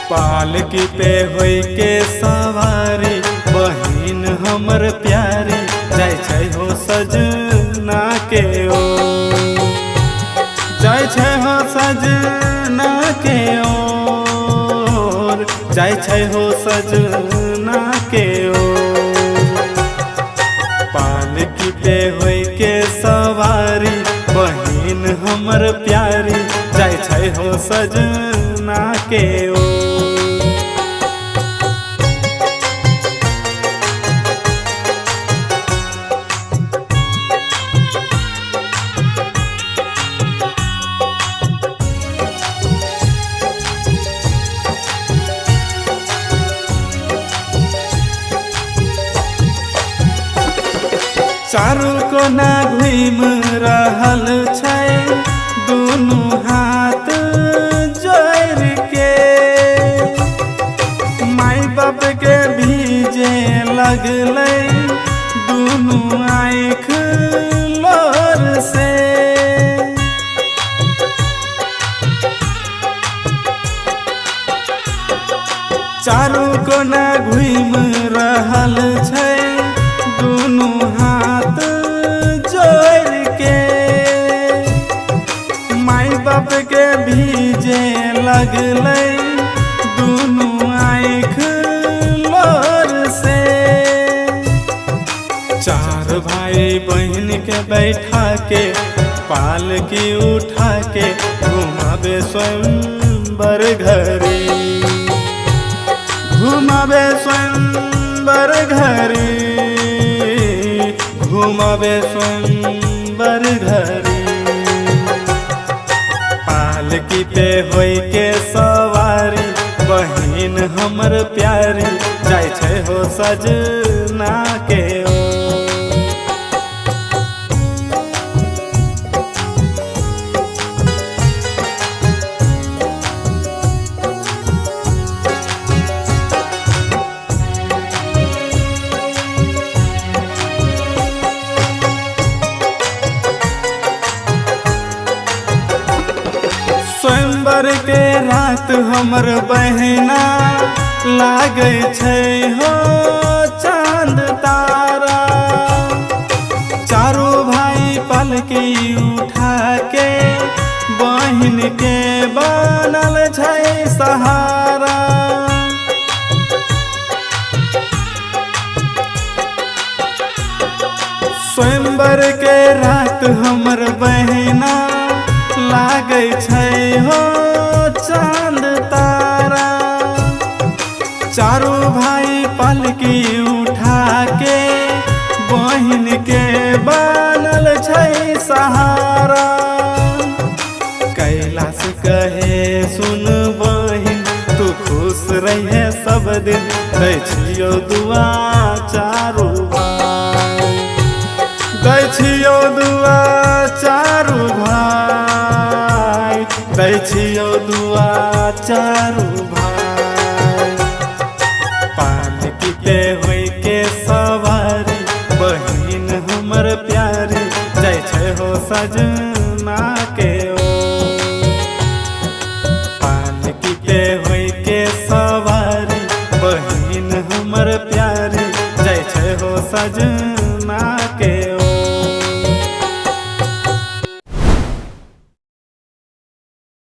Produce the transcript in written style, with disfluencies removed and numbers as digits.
पालकी पे होई के सवारी बहिन हमर प्यारी जाय छै हो सजना के ओ जाय छै हो सजना के ओर जाय छै हो सजना के ओर। पालकी पे होई के सवारी बहिन हमर प्यारी जाय छै हो सजना के ओर। चारू कोना घूम रहल छै दुनू हाथ जोड़ के, माई बाप के भीजे लगलै दुनू आँख लोर से। चारू कोना घूम रहल छै दुनू हाथ जोड़ के, माई बाप के भीजे लगलै दुनू आँख लोर से। चार भाई बहन के बैठा के पालकी उठा के घुमावे स्वयंवर घरे, घुमावे स्वयंवर घरे, घुमावे स्वयंवर घरे। पालकी पे होई के सवारी बहिन हमर प्यारी जाय छै हो सजना के ओ। स्वयंवर के रात हमर बहना लागे छै हो चांद तारा। चारों भाई पालकी उठा के बहिन के बनल छै सहारा। स्वयंवर के रात हमर बहना लागे छै हो चांद तारा। चारों भाई पालकी उठा के बहिन के बनल छै सहारा। कैलाश कहे सुन बहिन तू खुश रहे सब दिन, दै छियौ दुआ चारू भाई, दै छियौ दुआ चारू भाई, दै छियौ दुआ चारू भाई। पालकी पे होई के सवारी बहिन हमर प्यारी जाय छै हो सजना के ओ। पालकी पे होई के सवारी बहिन हमर प्यारी जाय छै हो सजना के